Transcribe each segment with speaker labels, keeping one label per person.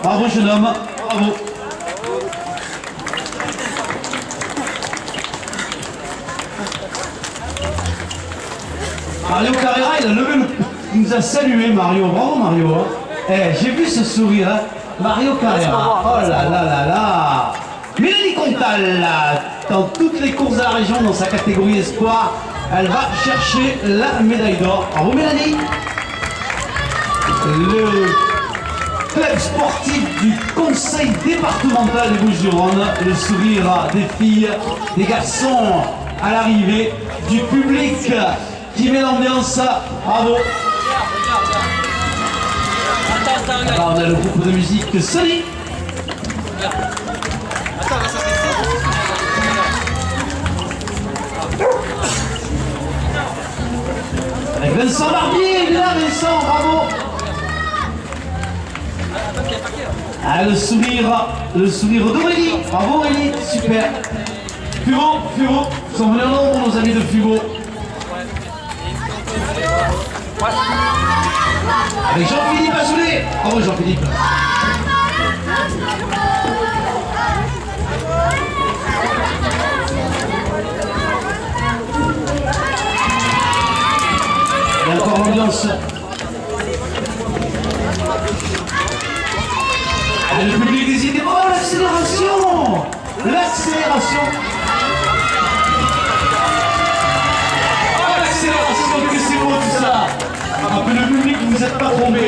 Speaker 1: Bravo jeune homme, bravo. Mario Carrera, il a levé il nous a salué Mario, bravo Mario. Hein. Eh, j'ai vu ce sourire, hein. Mario Carrera, oh là là là là. Mélanie Contal, dans toutes les courses de la région, dans sa catégorie espoir, elle va chercher la médaille d'or. Bravo Mélanie. Le club sportif du conseil départemental des Bouches-du-Rhône, le sourire des filles, des garçons à l'arrivée, du public qui met l'ambiance. Bravo. Alors, on a le groupe de musique Sony. Avec Vincent Barbier, il est là Vincent, bravo. Ah, le sourire d'Aurélie, bravo Aurélie, super. Fugo, ils sont venus en nombre nos amis de Fugo. Avec Jean-Philippe Azoulay, bravo Jean-Philippe. Et encore l'ambiance. Ah, le public des idées. Oh, l'accélération. L'accélération. Oh, l'accélération, que c'est beau tout ça. Ah, que le public, vous n'êtes pas trompé.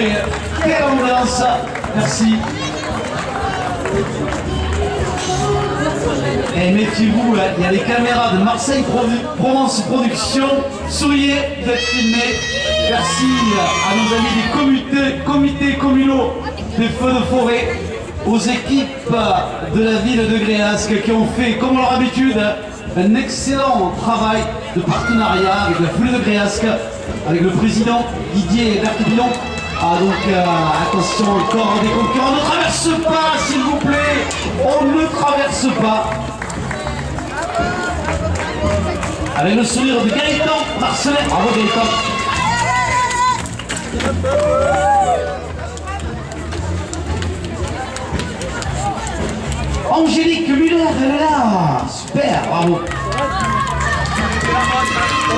Speaker 1: Quelle ambiance. Merci. Et méfiez-vous, il y a les caméras de Marseille Provence Production. Souriez, vous êtes filmés. Merci à nos amis des comités communaux des feux de forêt, aux équipes de la ville de Gréasque qui ont fait, comme à leur habitude, un excellent travail de partenariat avec la foulée de Gréasque, avec le président Didier Berthelon. Ah donc attention encore des concurrents, ne traverse pas s'il vous plaît, on ne traverse pas. Avec le sourire de Gaëtan Marcelin, bravo Gaëtan. Angélique Muller, elle est là, super, bravo.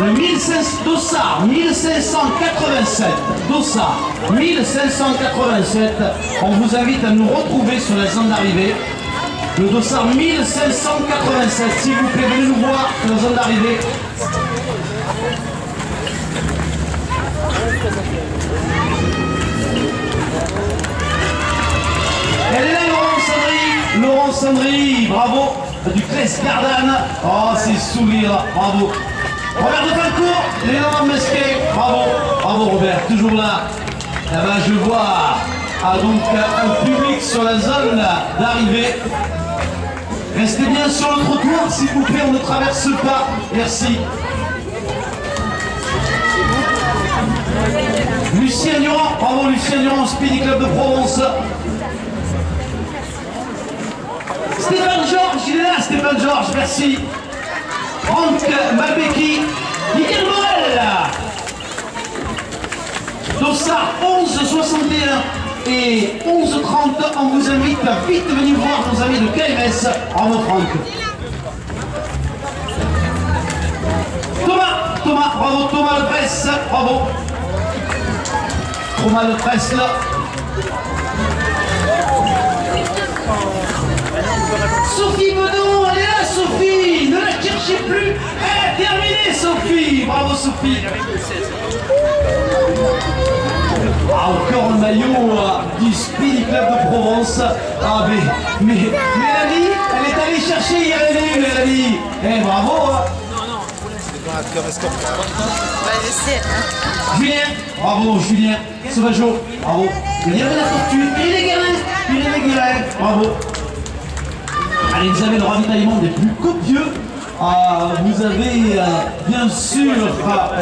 Speaker 1: Le 1500 Dossard 1587, Dossard 1587, on vous invite à nous retrouver sur la zone d'arrivée. Le Dossard 1587, s'il vous plaît, venez nous voir sur la zone d'arrivée. Elle est là, Laurent Sandry, bravo, du Clès Gardanne. Oh, c'est sourire, bravo. Robert de Falcourt, Léon Mesquet, bravo Robert, toujours là. Là-bas, je vois donc un public sur la zone d'arrivée. Restez bien sur le trottoir, s'il vous plaît, on ne traverse pas. Merci. Lucien Durand, bravo Lucien Durand, Speedy Club de Provence. Stéphane Georges, il est là, Stéphane Georges, merci. Franck Malbecki, Miguel Morel. Dossard 11,61 et 11,30. On vous invite à vite venir voir nos amis de KMS. Bravo Franck. Thomas, bravo Thomas Le Presse, bravo. Thomas Le Presse là. Sophie Bedon, elle est là Sophie, ne la cherchez plus, elle est terminée Sophie, bravo Sophie. Ah, encore le maillot du Speedy Club de Provence. Ah mais Mélanie, elle est allée chercher hier Mélanie. Eh bravo.
Speaker 2: Je sais, hein.
Speaker 1: Julien, bravo Julien, Sauvageau, bravo. Il y avait la tortue, il est guérin, bravo. Allez, vous avez le ravitaillement des plus copieux. Vous avez bien sûr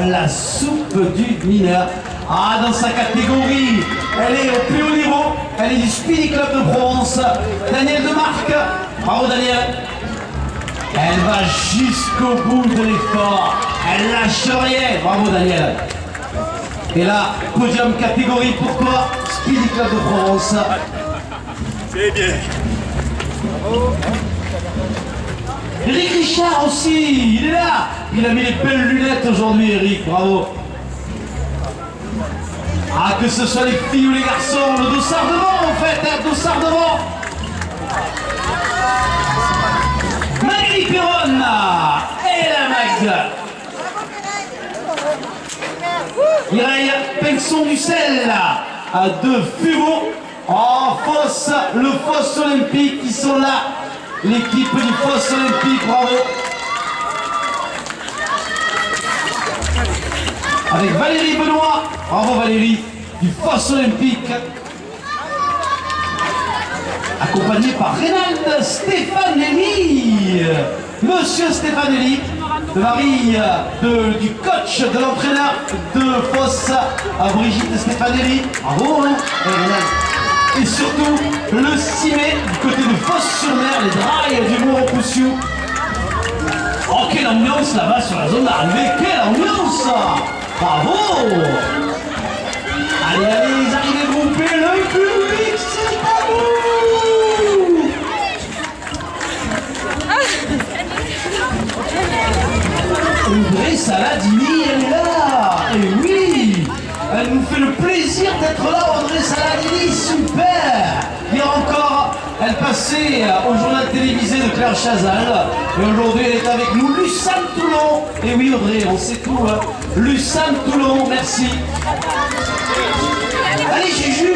Speaker 1: la soupe du mineur. Dans sa catégorie, elle est au plus haut niveau. Elle est du Speedy Club de Provence. Daniel Demarque, bravo Daniel. Elle va jusqu'au bout de l'effort. Elle lâche rien. Bravo Daniel. Et là, podium catégorie pour toi, Speedy Club de Provence.
Speaker 3: C'est bien.
Speaker 1: Eric Richard aussi, il est là. Il a mis les belles lunettes aujourd'hui, Eric, bravo. Ah, que ce soit les filles ou les garçons, le dossard devant en fait, hein, dossard devant. Magali Perron et la Mag. Mireille Pinxon du Sel de Fugo en fosse, le fosse olympique, qui sont là. L'équipe du fosse olympique, bravo. Avec Valérie Benoît, bravo Valérie, du fosse olympique. Accompagné par Reynald Stefanelli. Monsieur Stefanelli, le mari du coach, de l'entraîneur de fosse, Brigitte Stefanelli. Bravo, hein, et surtout, le 6 mai, du côté de Fosse-sur-Mer, les drailles du Mont-Poussiou. Oh, quelle ambiance là-bas sur la zone d'arrivée, quelle ambiance! Bravo! Allez, allez, les arrivées groupées, le public, c'est à vous! Audrey Saladini, elle est là! Et oui! Elle nous fait le plaisir d'être là, Audrey Saladini, super! Hier encore, elle passait au journal télévisé de Claire Chazal. Et aujourd'hui, elle est avec nous, Lucane Toulon. Et oui, Audrey, on sait tout. Hein. Lucane Toulon, merci. Allez, Jéju!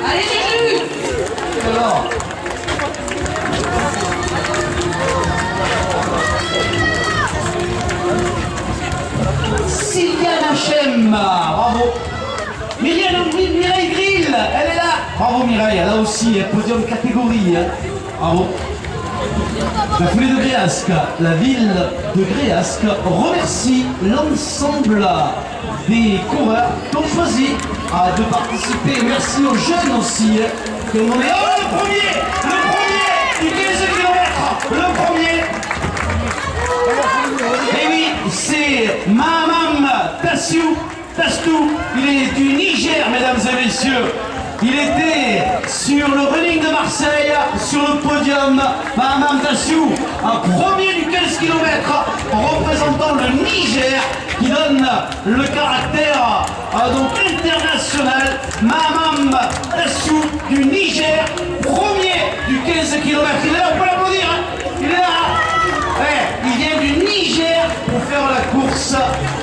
Speaker 1: Allez, Jéju! Alors. Sylviane Hachem, bravo. Mireille Grill, elle est là. Bravo Mireille, là aussi, podium catégorie. Hein. Bravo. La foulée de Gréasque, la ville de Gréasque remercie l'ensemble des coureurs qui ont choisi de participer. Merci aux jeunes aussi. Que l'on est... Oh, le premier du 15 km, le premier. Et oui, c'est Mahamam Tastou, il est du Niger, mesdames et messieurs. Il était sur le running de Marseille, sur le podium, Mahamam Tassiou, un premier du 15 km, représentant le Niger, qui donne le caractère donc international. Mahamam Tassiou du Niger, premier du 15 km. Il est là, on peut l'applaudir, hein. Il est là. Ouais, il vient du Niger pour faire la course.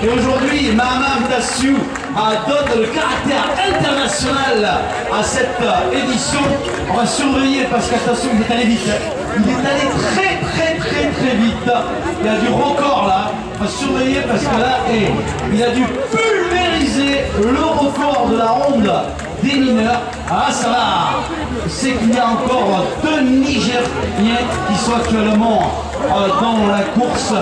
Speaker 1: Et aujourd'hui, Mahamam Tassiou donne le caractère international à cette édition. On va surveiller parce qu'attention, il est allé vite. Il est allé très vite. Il y a du record là. On va surveiller parce que là, il a dû pulvériser le record de la ronde des mineurs. Ah, ça va. C'est qu'il y a encore 2 Nigériens qui sont actuellement dans la course.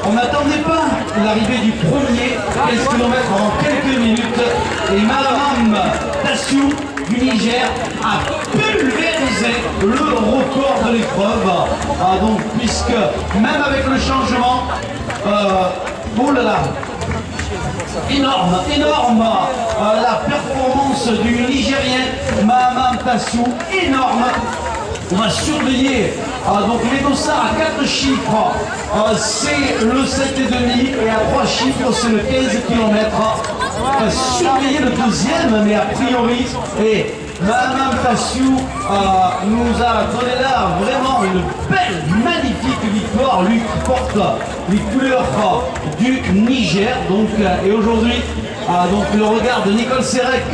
Speaker 1: On n'attendait pas l'arrivée du premier 15 km en quelques minutes. Et Mahamam Tassiou du Niger a pulvérisé le record de l'épreuve. Donc, puisque même avec le changement, oh là là, énorme, la performance du Nigérien Mahamam Tassiou, énorme. On va surveiller donc les dossards à 4 chiffres, c'est le 7,5 et à 3 chiffres c'est le 15 km. On va surveiller le deuxième, mais a priori, et Mahamam Tassiou nous a donné là vraiment une belle, magnifique victoire, lui qui porte les couleurs du Niger. Donc, et aujourd'hui, donc le regard de Nicole Serec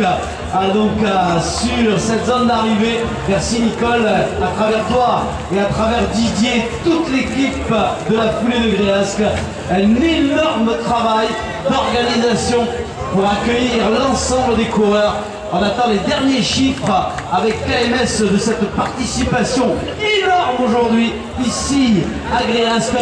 Speaker 1: sur cette zone d'arrivée. Merci Nicole, à travers toi et à travers Didier, toute l'équipe de la foulée de Gréasque. Un énorme travail d'organisation pour accueillir l'ensemble des coureurs. On attend les derniers chiffres avec KMS de cette participation énorme aujourd'hui ici à Gréasque.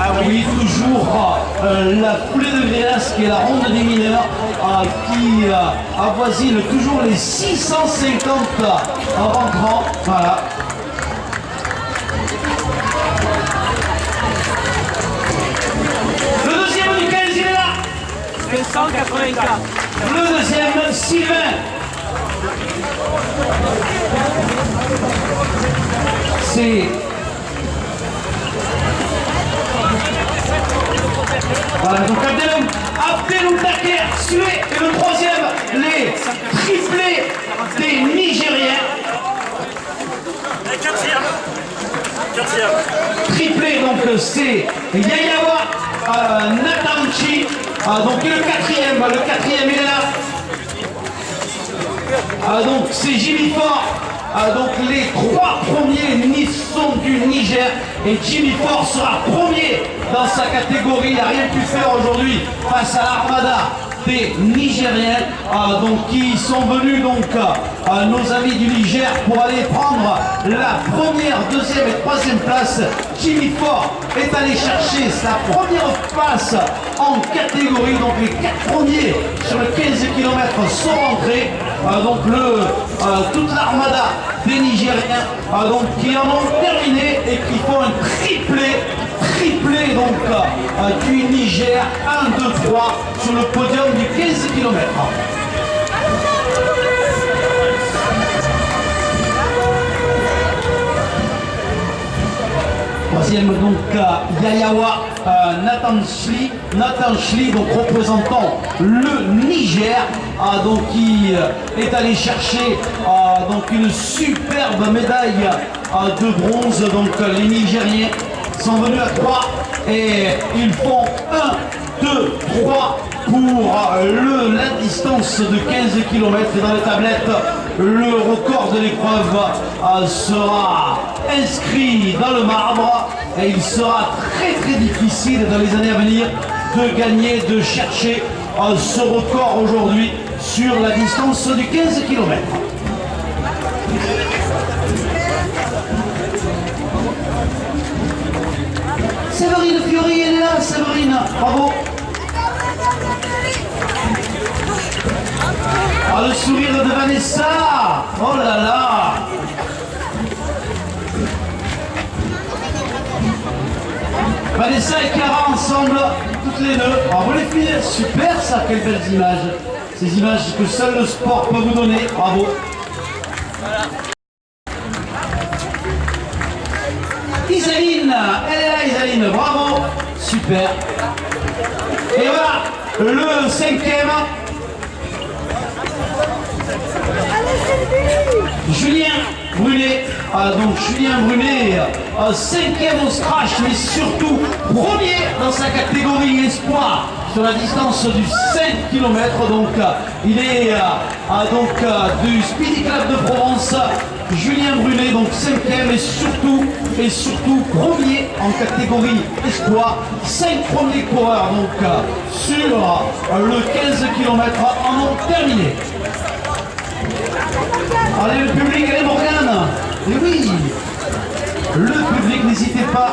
Speaker 1: Ah oui, toujours la foulée de Gréasque et la ronde des mineurs qui avoisine toujours les 650 en rentrant. Voilà. Le deuxième du 15, il est là.
Speaker 3: 184.
Speaker 1: Le deuxième, Sylvain. C'est... Voilà, donc Abdelou Taker, Sué, et le troisième, les triplés des Nigériens. Triplé, donc c'est Yayawa Natanchi, donc et le quatrième il est là. Donc c'est Jimmy Ford, donc les trois premiers sont du Niger et Jimmy Ford sera premier dans sa catégorie. Il n'a rien pu faire aujourd'hui face à l'Armada des Nigériens, donc qui sont venus, donc nos amis du Niger, pour aller prendre la première, deuxième et troisième place. Jimmy Ford est allé chercher sa première place en catégorie, donc les 4 premiers sur le 15 km sont rentrés, donc toute l'armada des Nigériens, donc qui en ont terminé et qui font un triplé donc du Niger, 1, 2, 3 sur le podium du 15 km. Troisième, donc Yayawa Nathan Schli, donc représentant le Niger, donc qui est allé chercher donc une superbe médaille de bronze. Donc les Nigériens sont venus à 3 et ils font 1, 2, 3 pour la distance de 15 km. Et dans les tablettes, le record de l'épreuve sera inscrit dans le marbre et il sera très difficile dans les années à venir de gagner, de chercher ce record aujourd'hui sur la distance du 15 km. Séverine Fiori, elle est là, Séverine, bravo. Le sourire de Vanessa, oh là là. Vanessa et Cara ensemble, toutes les deux. Bravo les filles, super ça, quelles belles images. Ces images que seul le sport peut vous donner, bravo. Isaline, elle est là Isaline, bravo, super. Et voilà, le cinquième. Julien Brunet, donc Julien Brunet, cinquième au scratch, mais surtout premier dans sa catégorie espoir sur la distance du 5 km. Donc il est du Speedy Club de Provence. Julien Brunet, donc cinquième et surtout premier en catégorie espoir. 5 premiers coureurs donc sur le 15 km en ont terminé. Allez le public, allez Morgane. Et oui, le public, n'hésitez pas,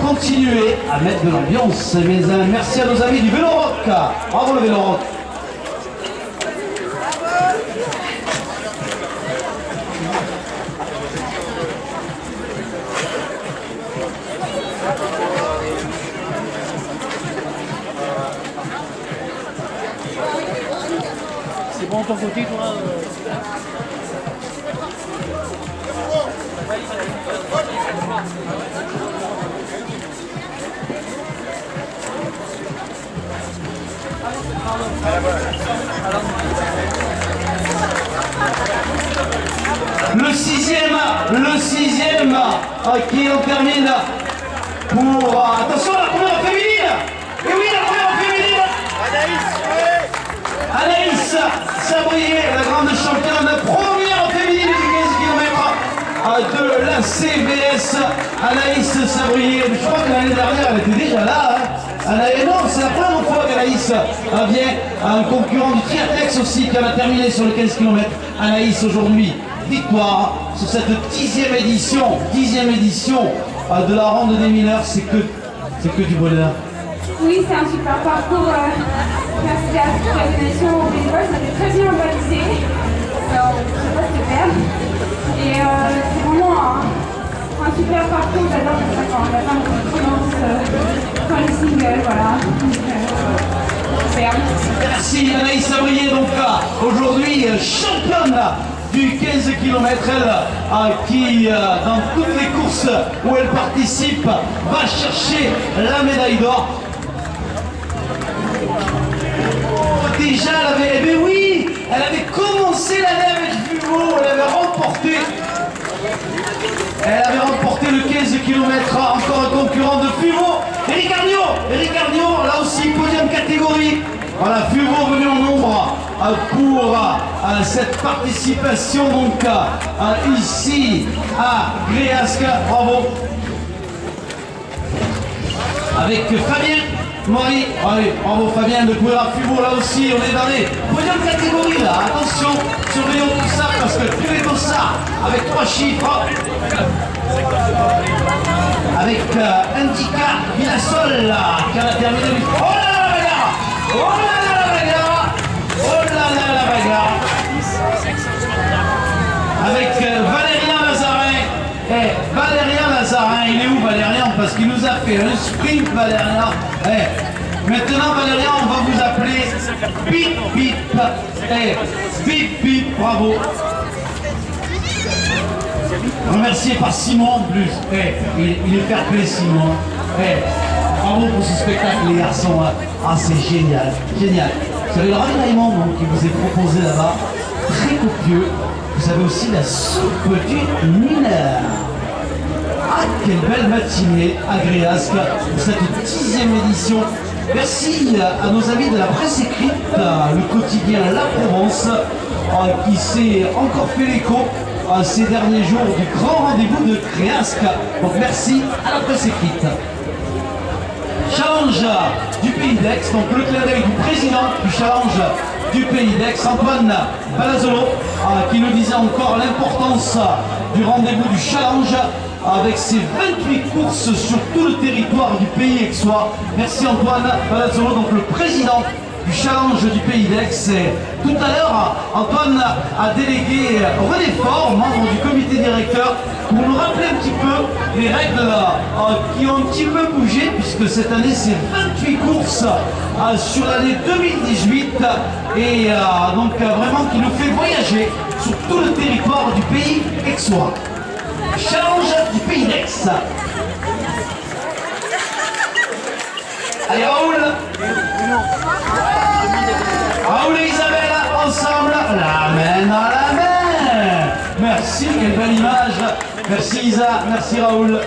Speaker 1: continuez à mettre de l'ambiance, mes amis. Merci à nos amis du Vélo Rock. Bravo le Vélo Rock.
Speaker 3: C'est bon ton côté, toi
Speaker 1: Le sixième qui en termine pour... attention, la première féminine. Et oui, la première féminine. Anaïs Sabrier, la grande championne, première féminine du 15 km de la CBS. Anaïs Sabrier, je crois que l'année dernière elle était déjà là. Non, c'est la première fois qu'Anaïs vient, un concurrent du Triathlèx aussi qui en a terminé sur le 15 km. Anaïs aujourd'hui, victoire sur cette 10e édition de la ronde des mineurs, c'est que du bonheur.
Speaker 4: Oui, c'est un super parcours. Merci à toute l'organisation au bénévole, ça fait très bien balisé. C'est pas super. Et c'est vraiment un super parcours, j'adore ça quand la femme commence quand les singles, voilà. superbe.
Speaker 1: Merci Anaïs Abrier, donc aujourd'hui championne du 15 km, elle qui dans toutes les courses où elle participe va chercher la médaille d'or. Déjà elle avait, eh bien oui, elle avait commencé l'année avec Fumo, elle avait remporté le 15 km, encore un concurrent de Fumo, Eric Arnaud, là aussi podium catégorie. Voilà, Fumo venu en nombre pour cette participation donc ici à Gréasque, bravo. Avec Fabien Marie, allez, bravo Fabien de courir à Fumo, là aussi on est dans les podium catégorie là, attention, surveillons tout ça parce que tous les dossards avec 3 chiffres. Avec Indica Villasol qui a terminé. Oh là là la bagarre! Oh là là la bagarre! Oh là là la bagarre! Avec Valérien Lazarin. Eh, Valérien Lazarin, il est où Valérien? Parce qu'il nous a fait un sprint Valérien. Eh, maintenant Valérien, on va vous appeler Bip Bip. Eh, Bip Bip, bravo. Remercié par Simon en plus. Il est fair play Simon. Bravo pour ce spectacle les garçons. Ah c'est génial, génial. Vous avez le ravitaillement qui vous est proposé là-bas. Très copieux. Vous avez aussi la soupe du mineur. Ah quelle belle matinée à Gréasque pour cette 10e édition. Merci à nos amis de la presse écrite, le quotidien La Provence, qui s'est encore fait l'écho ces derniers jours du grand rendez-vous de Gréasque. Donc merci à la presse écrite. Challenge du Pays d'Aix, donc le clin d'œil du président du challenge du Pays d'Aix, Antoine Palazzolo, qui nous disait encore l'importance du rendez-vous du challenge avec ses 28 courses sur tout le territoire du pays aixois. Merci Antoine Palazzolo, donc le président du challenge du Pays d'Aix. Tout à l'heure, Antoine a délégué René Fort, membre du comité directeur, pour nous rappeler un petit peu les règles qui ont un petit peu bougé, puisque cette année c'est 28 courses sur l'année 2018 et donc vraiment qui nous fait voyager sur tout le territoire du pays aixois. Challenge du Pays d'Aix. Allez Raoul et Isabelle, ensemble, la main dans la main. Merci, quelle belle image. Merci Isa, merci Raoul.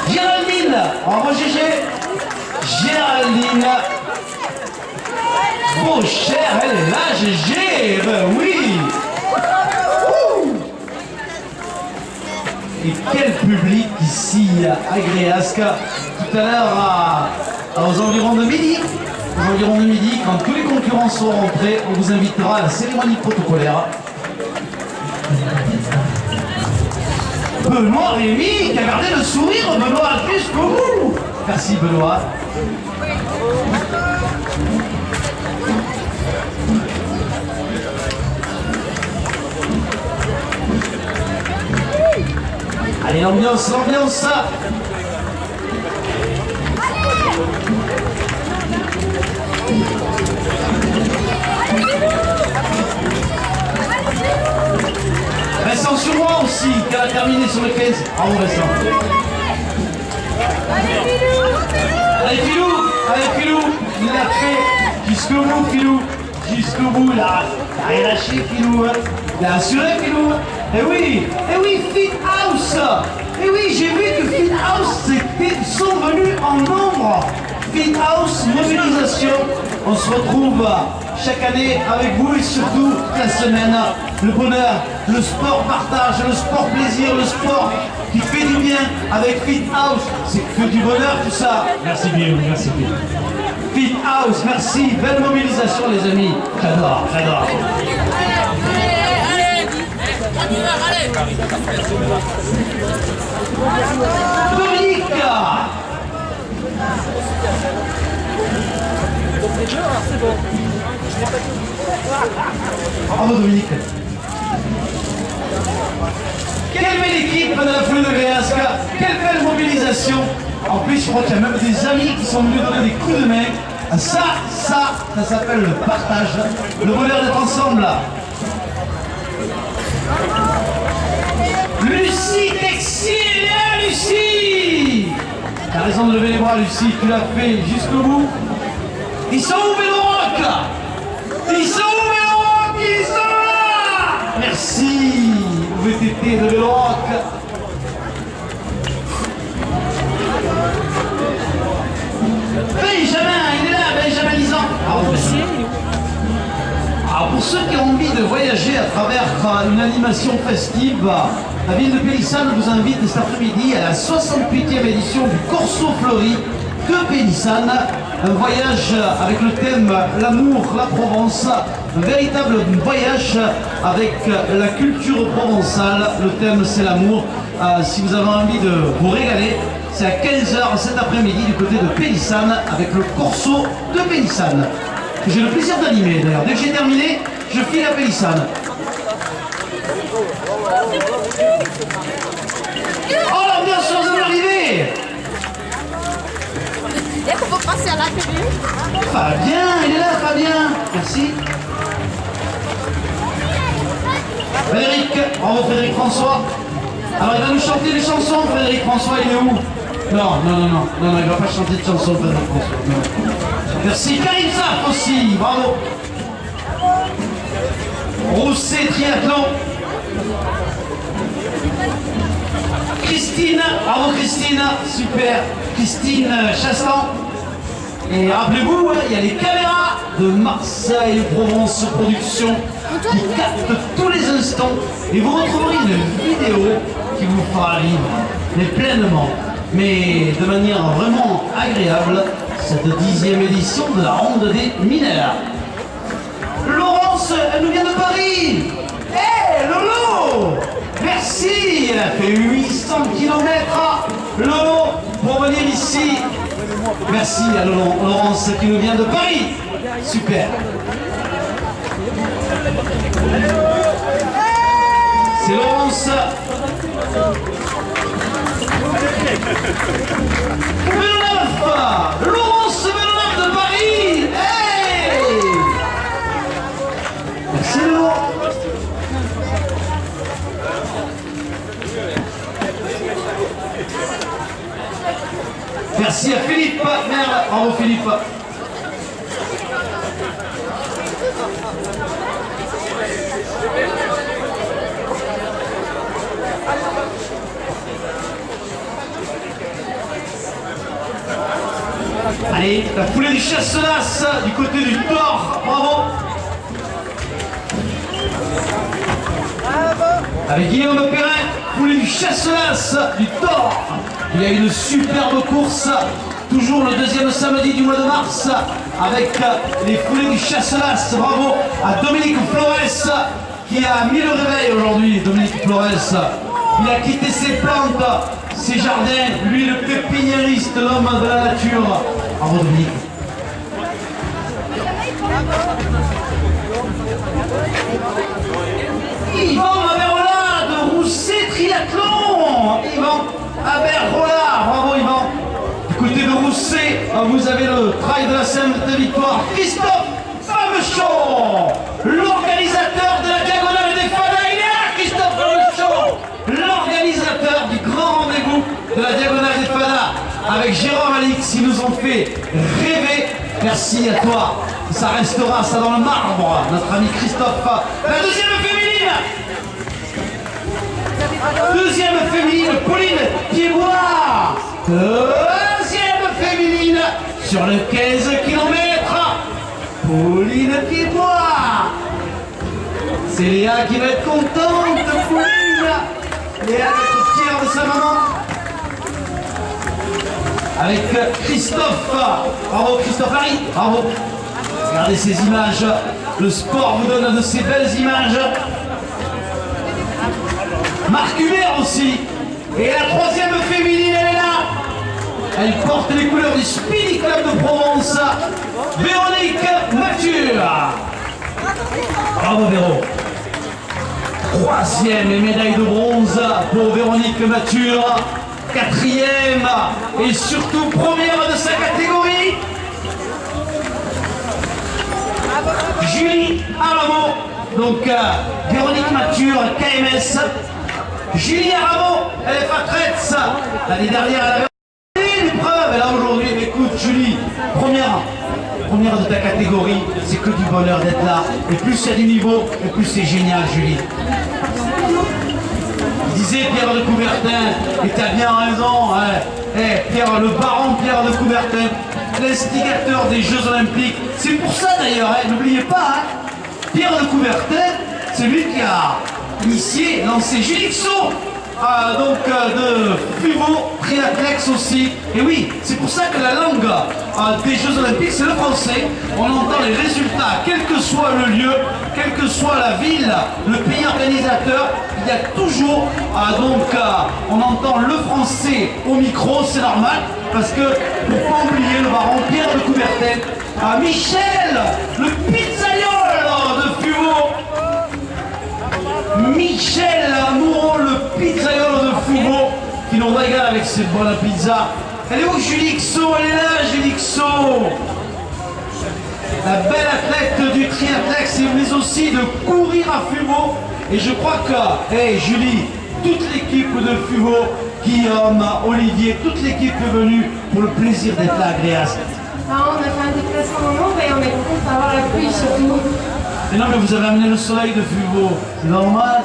Speaker 1: Géraldine, bravo Gégé. Géraldine. Beau cher, elle est là Gégé, ben oui. Et quel public ici à Gréasque. Tout à l'heure, aux environs de midi, quand tous les concurrents seront rentrés, on vous invitera à la cérémonie protocolaire. Benoît Rémy qui a gardé le sourire, Benoît jusqu'au bout. Merci Benoît. Allez, l'ambiance. Vincent sur moi aussi, qui a terminé sur le 15. Bravo Vincent. Allez Filou, il l'a fait jusqu'au bout Filou. Jusqu'au bout, là, il a rien lâché Filou. Il a assuré Filou. Eh oui, Fit House. Eh oui, j'ai vu que Fit House sont venus en nombre. Fit House, mobilisation. On se retrouve chaque année avec vous et surtout la semaine. Le bonheur, le sport partage, le sport plaisir, le sport qui fait du bien avec Fit House. C'est que du bonheur tout ça. Merci bien, merci bien. Fit House, merci. Belle mobilisation les amis. J'adore. Dominique. Bravo Dominique. Quelle belle équipe de la foule de Gréasque. Quelle belle mobilisation. En plus, je crois qu'il y a même des amis qui sont venus donner des coups de main. Ça s'appelle le partage, le bonheur d'être ensemble. Lucie Texier, là, Lucie! T'as raison de lever les bras, Lucie, tu l'as fait jusqu'au bout. Ils sont où, Vélorock? Ils sont où, Vélorock? Ils sont là! Merci, VTT de Vélorock. Benjamin, il est là, Benjamin Lisan. Alors pour ceux qui ont envie de voyager à travers une animation festive, la ville de Pélissane vous invite cet après-midi à la 68e édition du Corso Fleuri de Pélissane. Un voyage avec le thème l'amour, la Provence, un véritable voyage avec la culture provençale. Le thème c'est l'amour. Si vous avez envie de vous régaler, c'est à 15h cet après-midi du côté de Pélissane avec le Corso de Pélissane. J'ai le plaisir d'animer d'ailleurs. Dès que j'ai terminé, je file à Pélissane. Oh l'ambiance sur vous arrivez.
Speaker 2: Dès qu'on peut passer à la télé.
Speaker 1: Fabien, il est là Fabien. Merci. Frédéric, bravo Frédéric François. Alors il va nous chanter des chansons, Frédéric François, il est où? Non, il va pas chanter de chansons, Frédéric François. Non. Merci, Karim Saf aussi, bravo. Rousset Triathlon. Christine, bravo Christine, super. Christine Chastan. Et rappelez-vous, il y a les caméras de Marseille Provence Productions qui captent tous les instants et vous retrouverez une vidéo qui vous fera vivre, mais pleinement, mais de manière vraiment agréable, cette 10e édition de la Ronde des mineurs. Laurence, elle nous vient de Paris. Hé, Lolo! Merci, elle a fait 800 km, Lolo, pour venir ici. Merci à Laurence qui nous vient de Paris. Super. C'est Laurence. Laurence Venonaf de Paris. Hey! Merci Laurence. Merci à Philippe. Merde, bravo Philippe. Allez, la foulée du Chasselas du côté du Thor, bravo. Avec Guillaume Perrin, foulée du Chasselas du Thor. Il y a une superbe course, toujours le deuxième samedi du mois de mars, avec les foulées du Chasselas. Bravo à Dominique Flores qui a mis le réveil aujourd'hui. Dominique Flores, il a quitté ses plantes, ses jardins, lui le pépiniériste, l'homme de la nature. Bravo Dominique. Yvan Aberola de Rousset Triathlon. Yvan Aberola, bravo Yvan. Du côté de Rousset, vous avez le trail de la Sainte Victoire. Christophe Famechon, l'organisateur de la Diagonale des Fadas. Il est là, Christophe Famechon, l'organisateur du grand rendez-vous de la Diagonale des Fadas. Avec Jérôme Alix, ils nous ont fait rêver. Merci à toi. Ça restera ça dans le marbre. Notre ami Christophe. La deuxième féminine. Deuxième féminine, Pauline Piedbois. Deuxième féminine sur le 15 km. Pauline Piedbois. C'est Léa qui va être contente. Pauline. Léa va être fière de sa maman. Avec Christophe. Bravo Christophe Larry. Bravo. Regardez ces images. Le sport vous donne de ces belles images. Marc Hubert aussi. Et la troisième féminine, elle est là. Elle porte les couleurs du Speedy Club de Provence. Véronique Mathieu. Bravo Véro. Troisième médaille de bronze pour Véronique Mathieu. quatrième et surtout première de sa catégorie. Julie Aramo, donc Véronique Mature, KMS. Julie Aramo, elle est patrette. L'année dernière, elle avait l'épreuve. Et là aujourd'hui, écoute Julie, première de ta catégorie, c'est que du bonheur d'être là. Et plus il y a du niveau, et plus c'est génial, Julie. Je disais Pierre de Coubertin, et tu as bien raison, hein. Pierre, le baron Pierre de Coubertin, l'instigateur des Jeux Olympiques. C'est pour ça d'ailleurs, hein, n'oubliez pas, hein, Pierre de Coubertin, c'est lui qui a initié, lancé Gilixo, de Fuveau, Triathlète aussi. Et oui, c'est pour ça que la langue des Jeux Olympiques, c'est le français. On entend les résultats, quel que soit le lieu, quelle que soit la ville, le pays organisateur, il y a toujours, on entend le français au micro, c'est normal, parce que, pour pas oublier le baron Pierre de Coubertin, Michel, le pizzaiolo de Fuveau, Michel Mouron, le pizzaiolo de Fuveau, qui nous régale avec ses bonnes pizzas. Elle est où Julixo? Elle est là, Julixo. La belle athlète du triathlète, mais aussi de courir à Fuveau. Et je crois que, Julie, toute l'équipe de Fuveau, Guillaume, Olivier, toute l'équipe est venue pour le plaisir d'être là à Gréas.
Speaker 4: On a fait un déplacement en nombre et on est content d'avoir la pluie surtout.
Speaker 1: Mais non, mais vous avez amené le soleil de Fuveau, c'est normal,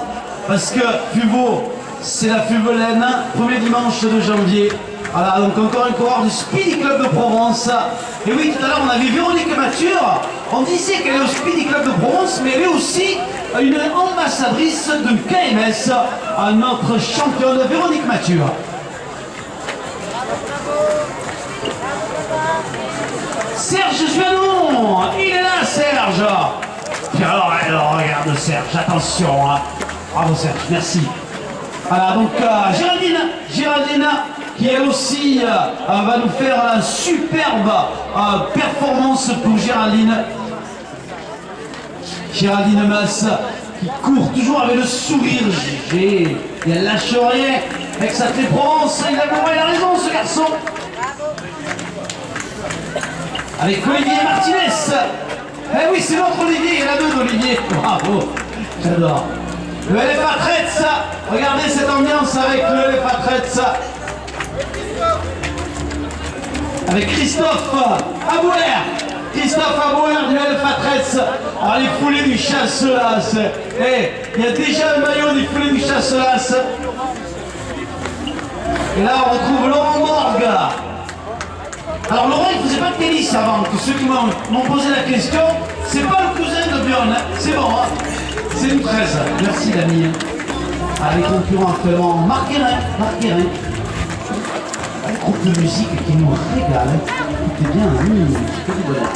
Speaker 1: parce que Fuveau, c'est la Fuvelaine, premier dimanche de janvier. Voilà, donc encore un coureur du Speedy Club de Provence. Et oui, tout à l'heure, on a vu Véronique Mature. On disait qu'elle est au Speedy Club de Provence, mais elle est aussi une ambassadrice de KMS, notre championne Véronique Mature. Serge Juanon, il est là, Serge. Alors, regarde Serge, attention. Hein. Bravo Serge, merci. Voilà, donc Géraldine, qui elle aussi va nous faire une superbe performance pour Géraldine. Géraldine Masse, qui court toujours avec le sourire. Et elle lâche rien avec sa Provence. Il a raison, ce garçon. Avec Olivier Martinez. Eh oui, c'est notre Olivier, il y en a deux d'Olivier. Bravo, j'adore. Le LF Atretz, regardez cette ambiance avec le LF Atretz. Avec Christophe Abouer. Christophe Abouer du LF Atretz. Oh, les foulées du Chasse-Las. Il y a déjà un maillot des foulées du Chasse-Las. Et là, on retrouve Laurent Morgue. Alors Laurent, il ne faisait pas de tennis avant, que ceux qui m'ont posé la question, c'est pas le cousin de Björn, hein. C'est bon, hein. C'est une 13, merci l'ami. Les concurrents actuellement, Marc Guérin. Un groupe de musique qui nous régale, c'est bien, c'est que du bonheur.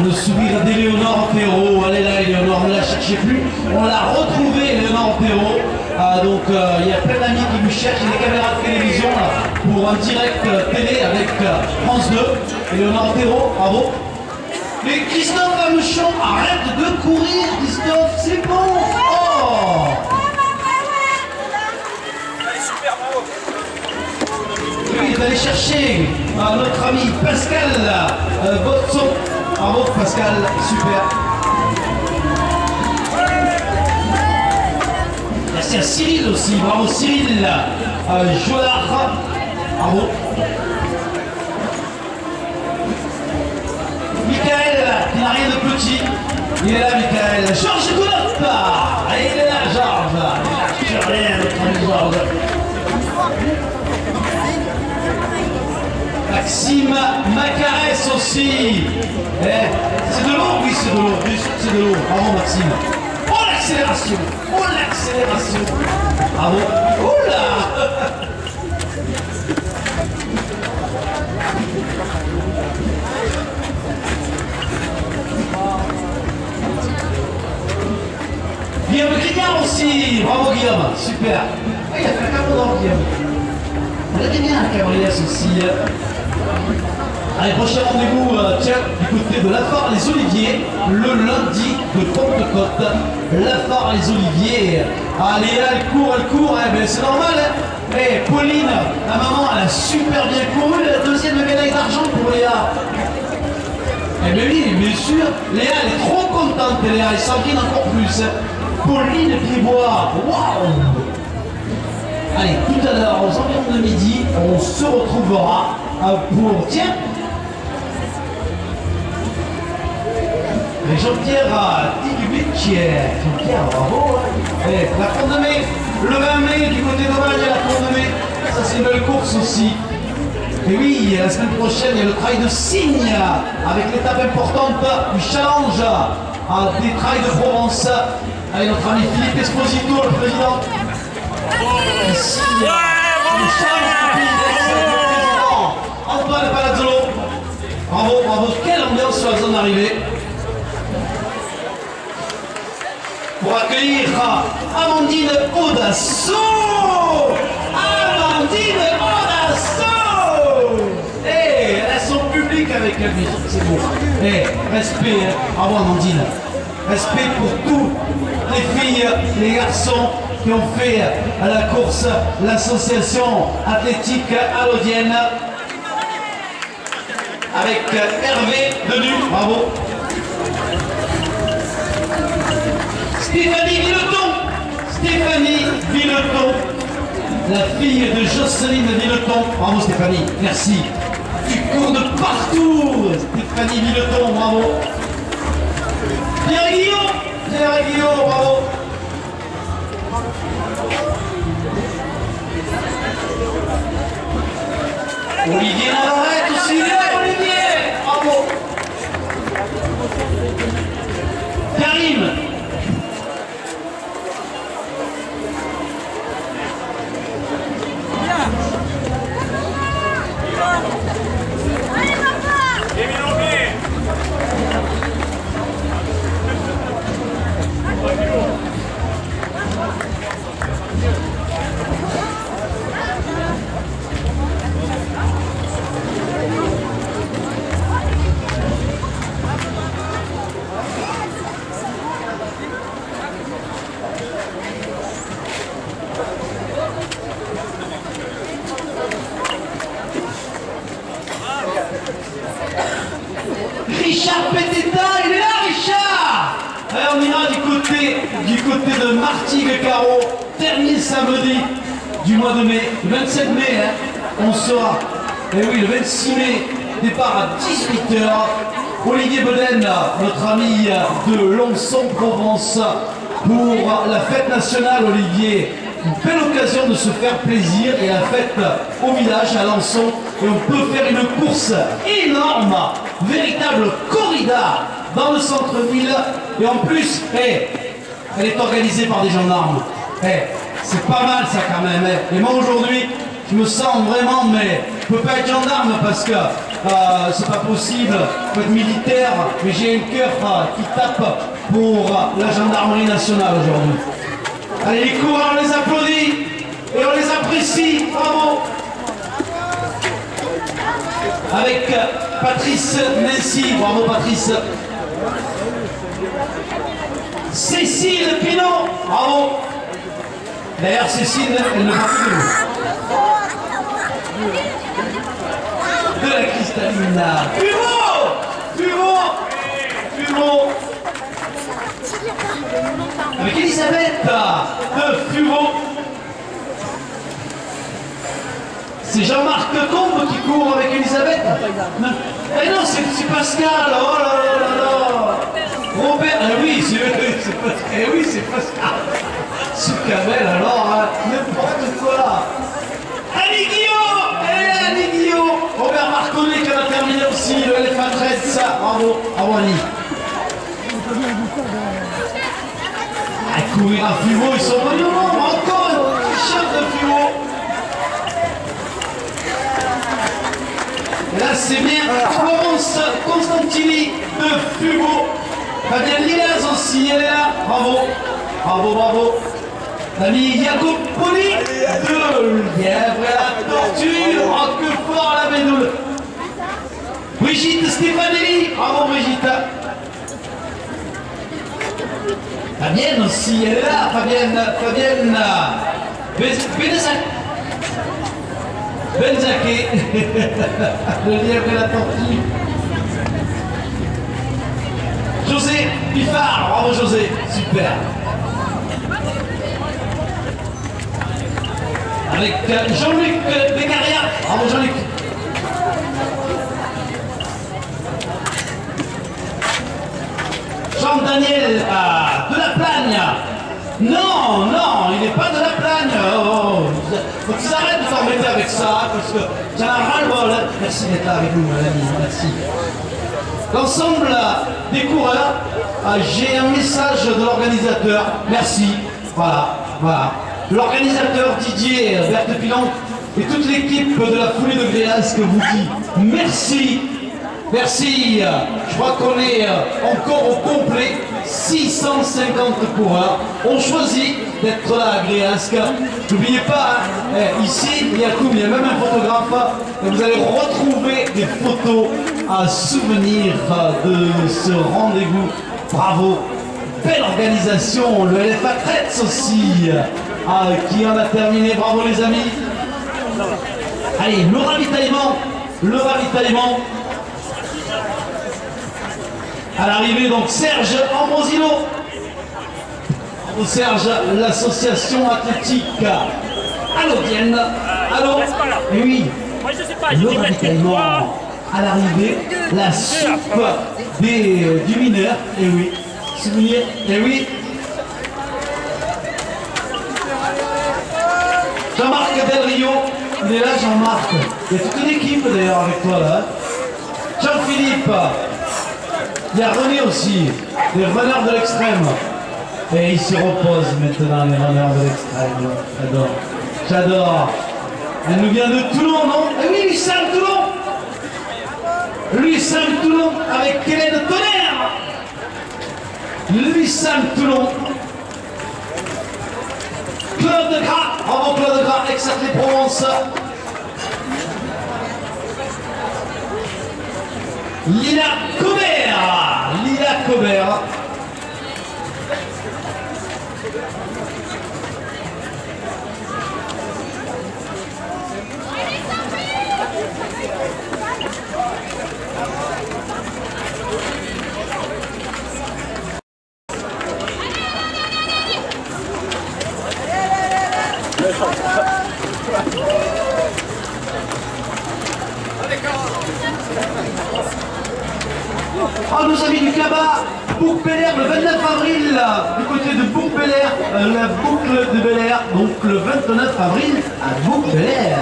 Speaker 1: Le sourire d'Éléonore Perrault, elle est là, Éléonore, ne la cherchez plus, on l'a retrouvée, Éléonore Perrault. Il y a plein d'amis qui lui cherchent, il y a des caméras de télévision là, pour un direct télé avec France 2. Éléonore Perrault, bravo. Mais Christophe Amechon, arrête de courir, Christophe, c'est bon. Oh, oui, il va aller chercher notre ami Pascal Botson. Bravo Pascal, super. Merci à Cyril aussi, bravo Cyril. Jolard, bravo. Michael, qui n'a rien de petit. Il est là Michael. Georges Goulot, il est là Georges. Il lâche rien, notre ami Georges. Maxime Macarès aussi. C'est de l'eau, oui, c'est de l'eau. Bien sûr que c'est de l'eau. Bravo Maxime. Oh l'accélération. Oh l'accélération. Bravo. Oh là. Guillaume Grignard aussi. Bravo Guillaume. Super. Il a fait un cadeau dans Guillaume. Elle était bien la Cabriès aussi. Allez, prochain rendez-vous, tiens, du côté de Lafare-les-Oliviers, le lundi de Pentecôte. Lafare-les-Oliviers. Allez, là, elle court, eh ben, c'est normal. Hein. Eh, Pauline, la maman, elle a super bien couru. La deuxième médaille d'argent pour Léa. Eh bien oui, bien sûr. Léa, elle est trop contente, Léa. Elle s'envient encore plus. Pauline Pibois, waouh! Allez, tout à l'heure, aux environs de midi, on se retrouvera pour... Tiens, Jean-Pierre Tigubitch, Jean-Pierre, bravo. Et la Cour de Mai, le 20 mai, du côté d'Aubagne, la Cour de Mai, ça c'est une belle course aussi. Et oui, la semaine prochaine, il y a le trail de Signe, avec l'étape importante du challenge des trails de Provence. Avec notre ami Philippe Esposito, le président. Ici, le challenge du président Antoine Palazzolo. Bravo, bravo, quelle ambiance sur la zone d'arrivée. Pour accueillir Amandine Audasso. Amandine Audasso. Et elle a son public avec elle, c'est beau. Et respect, bravo Amandine. Respect pour tous les filles, les garçons qui ont fait à la course l'association athlétique alaudienne. Avec Hervé Denu, bravo. Stéphanie Villeton, la fille de Jocelyne Villeton. Bravo Stéphanie, merci. Tu cours de partout, Stéphanie Villeton, bravo. Pierre Guillaume, bravo. Olivier Navarrete aussi, Olivier, bravo. Karim. Richard Peteta, il est là, Richard. Allez, on ira du côté de Martigues-Carreau, dernier samedi du mois de mai, le 27 mai, hein, on sera, et oui, le 26 mai, départ à 18h. Olivier Beden, notre ami de Lonson-Provence, pour la fête nationale, Olivier. Une belle occasion de se faire plaisir et la fête au village à Lançon. Et on peut faire une course énorme, véritable corrida dans le centre-ville. Et en plus, elle est organisée par des gendarmes. C'est pas mal ça quand même. Et moi aujourd'hui, je me sens vraiment, mais je peux pas être gendarme parce que c'est pas possible. Je peux être militaire, mais j'ai un cœur qui tape pour la gendarmerie nationale aujourd'hui. Allez, les coureurs, on les applaudit et on les apprécie. Bravo. Avec Patrice Nancy. Bravo, Patrice. Cécile Pinot. Bravo. D'ailleurs, Cécile, elle ne part plus de l'eau. De la cristalline. Fumeau. Avec Elisabeth de Fumeau. C'est Jean-Marc Combe qui court avec Elisabeth. Eh non, c'est Pascal. Oh là là là là. Robert. Ah oui, c'est Pascal. Eh oui, c'est Pascal. Ce Camel alors, hein, n'importe quoi. Annie Guillaume. Robert Marconnet qui en a terminé aussi, le Elephant Red, ça. Bravo Annie. À courir à Fumeau, ils sont venus au nombre. Encore un t-shirt de Fumeau. Là, c'est bien Florence Constantini de Fumeau. Fabien Lilaz aussi, elle est là. Bravo. L'ami Jacoponi de Lièvre et la Tortue, Roquefort la Bédoule. Brigitte Stefanelli, bravo Brigitte. Fabienne aussi, elle est là, Fabienne Benzaké, le Lièvre et la Tortue. José Piffard, bravo José, super. Avec Jean-Luc Beccaria, bravo Jean-Luc. Jean-Daniel de la Plagne. Non, il n'est pas de la Plagne. Oh. Faut qu'ils arrêtent de s'embêter avec ça, parce que j'en ai ras-le-bol. Merci d'être là avec nous, mon ami, merci. L'ensemble des coureurs, j'ai un message de l'organisateur. Merci. Voilà. L'organisateur Didier Berthe-Pilon et toute l'équipe de la foulée de Gréasque vous dit merci. Merci. Je crois qu'on est encore au complet. 650 coureurs ont choisi d'être là à Gréasque. N'oubliez pas, ici, il y a même un photographe. Et vous allez retrouver des photos à souvenir de ce rendez-vous. Bravo. Belle organisation. Le LFA Kretz aussi, qui en a terminé. Bravo les amis. Allez, le ravitaillement. À l'arrivée, donc, Serge Ambrosino. Serge, l'association athlétique Allodienne. Allô. Et oui, le ravitaillement à l'arrivée, la soupe du mineur. Et oui, souvenir. Et oui. Jean-Marc Del Rio, il est là, Jean-Marc. Il y a toute une équipe d'ailleurs avec toi là. Jean-Philippe. Il y a René aussi, les runners de l'extrême. Et ils se reposent maintenant, les runners de l'extrême. J'adore. Elle nous vient de Toulon, non? Eh oui, Luissan Toulon, avec Hélène Tonnerre. Luissan Toulon. Claude Gras, bravo Claude Gras, Aix-Saclay-Provence. Lila Cobert. Nos amis du Cabas, Bouc-Bel-Air le 29 avril, du côté de Bouc-Bel-Air, la boucle de Bel-Air, donc le 29 avril à Bouc-Bel-Air.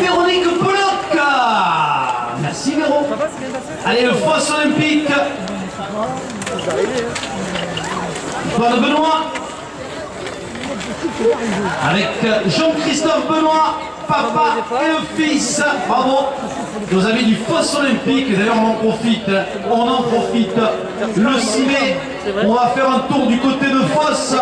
Speaker 1: Véronique Pollock, merci Véro. Allez, le Fosse Olympique. Antoine Benoît, avec Jean-Christophe Benoît, papa et le fils, bravo, nos amis du Fosse Olympique. D'ailleurs on en profite, le 6 mai, on va faire un tour du côté de Fosse.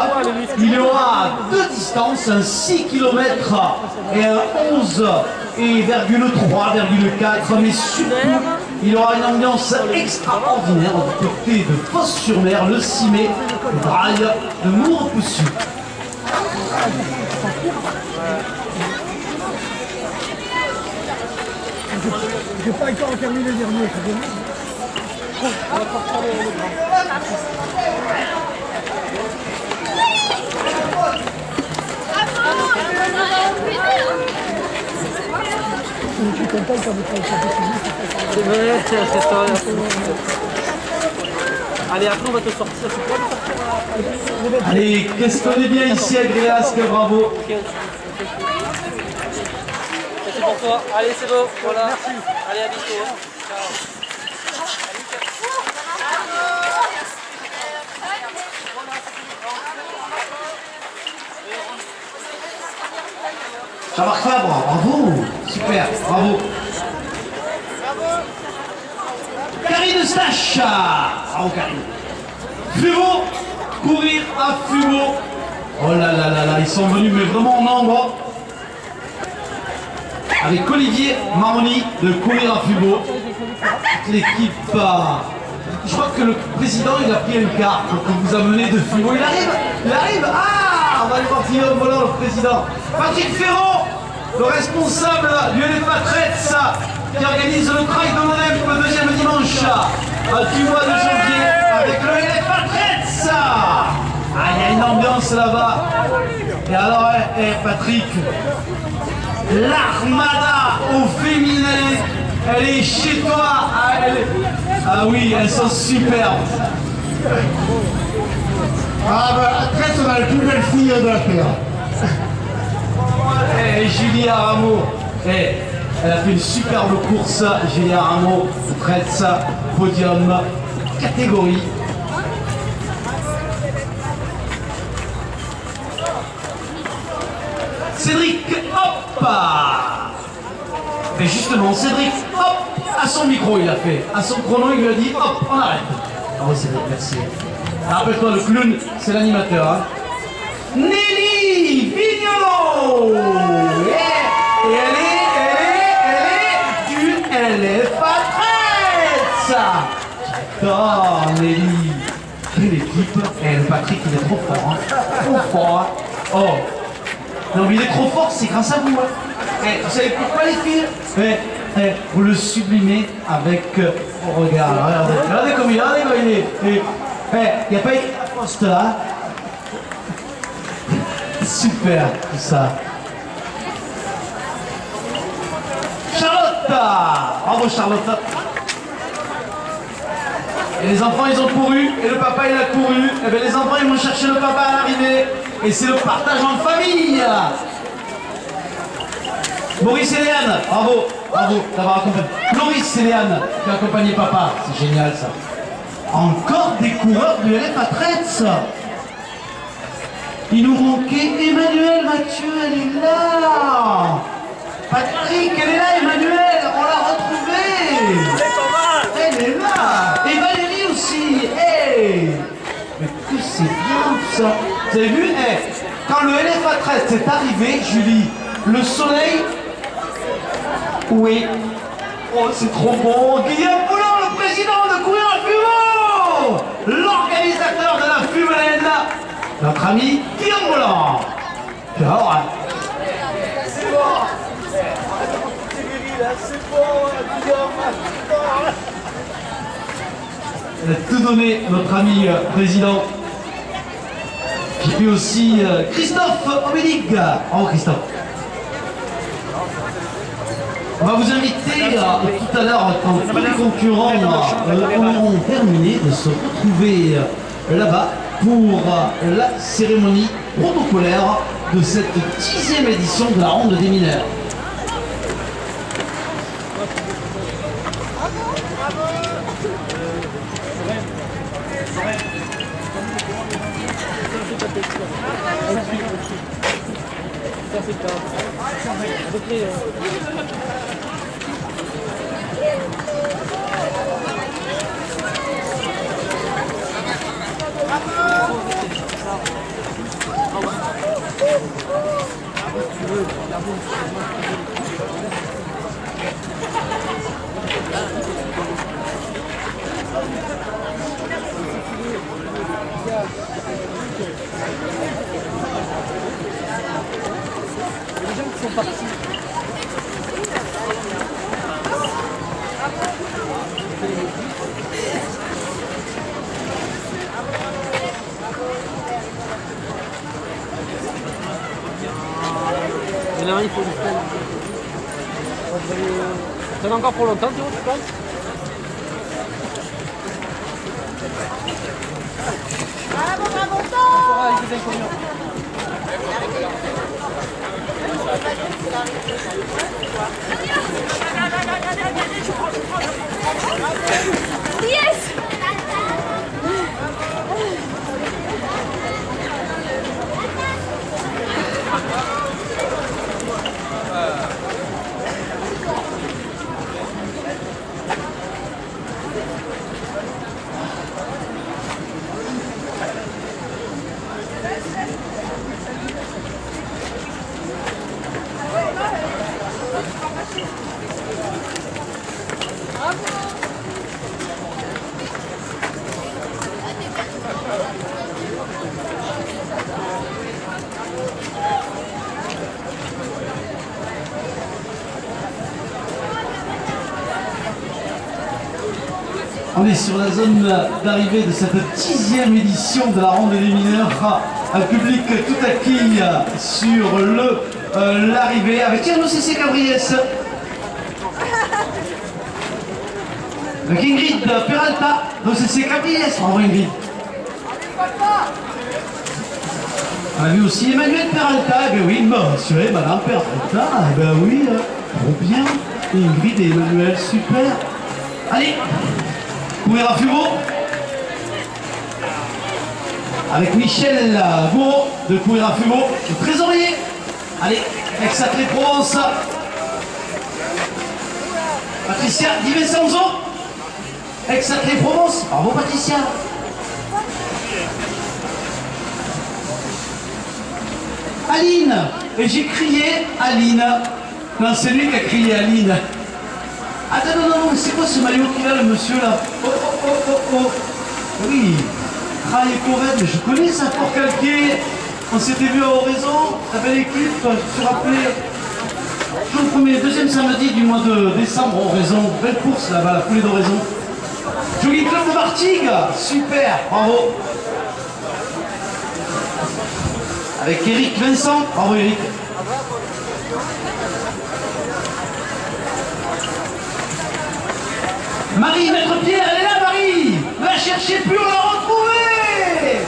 Speaker 1: Il y aura deux distances, un 6 km et un 11,3,4, mais surtout il y aura une ambiance extraordinaire du côté de Fosse-sur-Mer le 6 mai, le rail de Mourpoussu.
Speaker 3: J'ai pas encore terminé le dernier, c'est bien. Je suis content quand vous faites ça.
Speaker 5: C'est vrai, c'est ça. Allez, après on va te sortir. C'est quoi de sortir?
Speaker 1: Allez, qu'est-ce qu'on est bien ici à Gréasque, bravo.
Speaker 5: C'est pour toi. Allez, c'est beau. Voilà. Merci. Allez, à bientôt. Hein. Ciao.
Speaker 1: Jean-Marc Fabre, bravo, super, bravo. Karine Stache, bravo Karine. Fumeau, courir à Fumeau. Oh là là là là, ils sont venus mais vraiment en nombre. Avec Olivier Maroni de courir à Fumeau. L'équipe, je crois que le président il a pris une carte pour vous amener de Fumeau. Il arrive. Ah, on va aller voir qui est au volant, le président. Patrick Ferrand, le responsable du LFA Traits, qui organise le trail de l'ONEM le deuxième dimanche du mois de janvier avec le LFA Traits. Ah, il y a une ambiance là-bas. Et alors, Patrick, l'armada au féminin, elle est chez toi. Ah oui, elles sont superbes.
Speaker 3: Ah bah, après, on a la plus belle fille de la terre.
Speaker 1: Et Julia Rameau, elle a fait une superbe course. Julia Rameau, Traits, podium, catégorie. Cédric, hop. Et justement, Cédric, hop, à son micro il a fait. À son chrono, il lui a dit, hop, on arrête. Ah oui, Cédric, merci. Rappelle-toi, le clown, c'est l'animateur. Hein. Nelly Vignolo. Et elle est du LFA Traits. J'adore Nelly. Quelle équipe. Et le Patrick, il est trop fort. Hein. Trop fort. Hein. Oh. Non mais il est trop fort, c'est grâce à vous. Hein. Vous savez pourquoi les filles vous le sublimez avec... oh, regardez comme il est. Il n'y a pas écrit la poste là. Super tout ça. Charlotte. Bravo Charlotte. Et les enfants ils ont couru et le papa il a couru. Et bien les enfants ils vont chercher le papa à l'arrivée. Et c'est le partage en famille. Maurice et Léane, bravo d'avoir accompagné. Maurice et Léane qui ont accompagné papa, c'est génial ça. Encore des coureurs du LFA Traits. Il nous manquait Emmanuel Mathieu, elle est là. Patrick, elle est là, Emmanuel, on l'a retrouvée. Elle est là. Et Valérie aussi. Hey. Mais que c'est bien tout ça. Vous avez vu, quand le LFA Traits est arrivé, Julie, le soleil. Oui. Oh, c'est trop bon. Guillaume Boulan, le président de Courir à Fumeau. L'organisateur de la Fumelaine. Notre ami Guillaume Boulan. Alors, c'est bon. C'est bon, Guillaume. Elle a tout donné, notre ami président. J'ai puis aussi Christophe Obédig. Oh, Christophe. On va vous inviter tout à l'heure, quand tous les concurrents auront terminé, de se retrouver là-bas pour la cérémonie protocolaire de cette 10e édition de la Ronde des mineurs.
Speaker 5: Il faut le faire. Ça va encore pour longtemps, tu penses?
Speaker 2: Yes!
Speaker 1: On est sur la zone d'arrivée de cette 10e édition de la ronde des mineurs. Un public tout acquis sur l'arrivée avec l'OCC Cabriès. Avec Ingrid Peralta d'OCC Cabriès. Bravo Ingrid. On a vu aussi Emmanuel Peralta. Eh bien oui, monsieur Madame Peralta. Eh bien oui, trop bien. Ingrid et Emmanuel, super. Allez, courir à Fumo. Avec Michel Bourreau de courir à Fumo, le trésorier. Allez, avec Sacré-Provence. Patricia Di Vincenzo. Avec Sacré-Provence. Bravo Patricia. Aline. Et j'ai crié Aline. Non, c'est lui qui a crié Aline. Attends, non, c'est quoi ce maillot qu'il a, le monsieur là? Oh. Oui. Trail et Corvette, mais je connais ça, Fort Calquier. On s'était vu à Oraison, la belle équipe, je me suis rappelé. Toujours le premier, deuxième samedi du mois de décembre, Oraison. Belle course là-bas, la foulée d'Oraison. Jogging Club de Martigues, super, bravo. Avec Eric Vincent, bravo Eric. Marie, Maître Pierre, elle est là Marie. Ne la cherchez plus, on l'a retrouvée.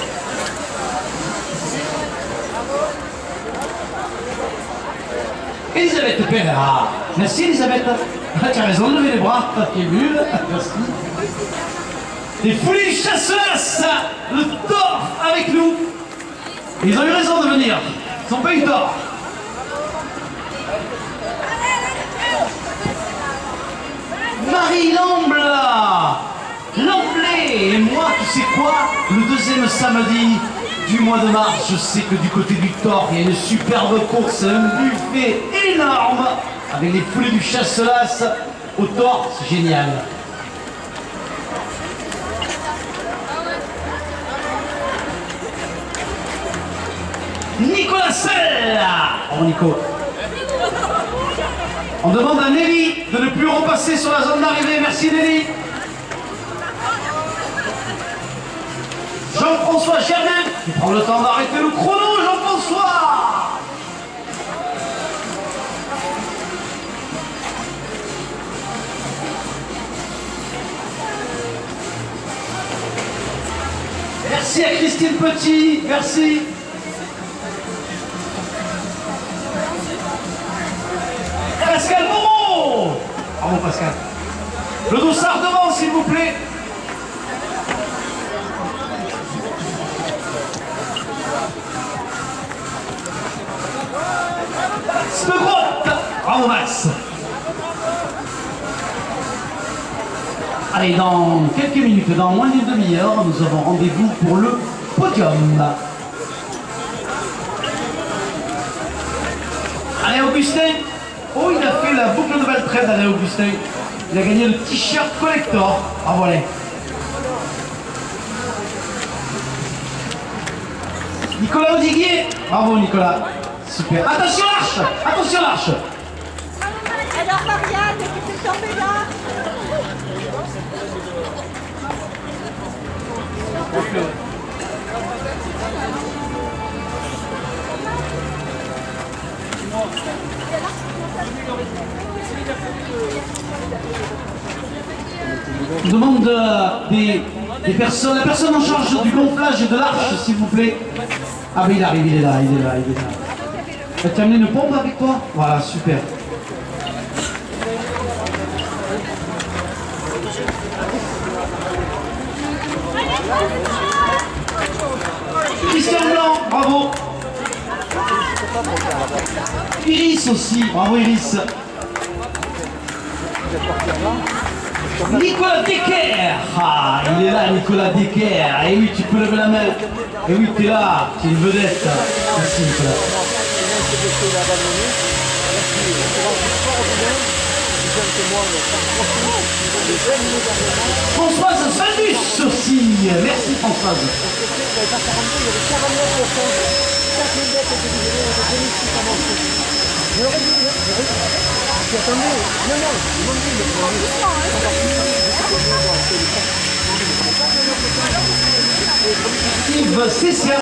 Speaker 1: Elisabeth Pereira. Merci Elisabeth. Tu as raison de lever les bras, t'es nul. Merci. Les Folies Chasseuses, le tort avec nous. Ils ont eu raison de venir. Ils n'ont pas eu tort. Marie Lamble. Lamblé. Et moi, tu sais quoi? Le deuxième samedi du mois de mars, je sais que du côté du Thor, il y a une superbe course, un buffet énorme avec les Folies du Chasselas au Thor, c'est génial. Nicolas Selle. Oh Nico. On demande à Nelly de ne plus repasser sur la zone d'arrivée. Merci Nelly. Jean-François Germain qui prend le temps d'arrêter le chrono. Jean-François. Merci à Christine Petit. Merci. Pascal Moreau. Bravo Pascal. Le dossard devant s'il vous plaît. Spegrotte. Bravo Max. Allez, dans quelques minutes, dans moins d'une demi-heure, nous avons rendez-vous pour le podium. Allez Augustin. Oh, il a fait la boucle de Valtraide, allez Augustin. Il a gagné le t-shirt collector. Ah voilà. Nicolas Audiguier. Bravo Nicolas. Super. Attention l'arche. Attention l'arche.
Speaker 2: Alors Marianne, qui s'est tombée là.
Speaker 1: Je demande des personnes, la personne en charge du gonflage de l'arche, s'il vous plaît. Ah mais il arrive, il est là. Tu as amené une pompe avec toi? Voilà, super. Christian Blanc, bravo. Iris aussi, bravo Iris. Nicolas Decker. Ah, il est là Nicolas Decker. Et oui, tu peux lever la main. Et oui, tu es là, tu es une vedette. Merci Nicolas. Françoise Saldus aussi. Merci Françoise.
Speaker 3: Attendez, non,
Speaker 1: Yves Cessia.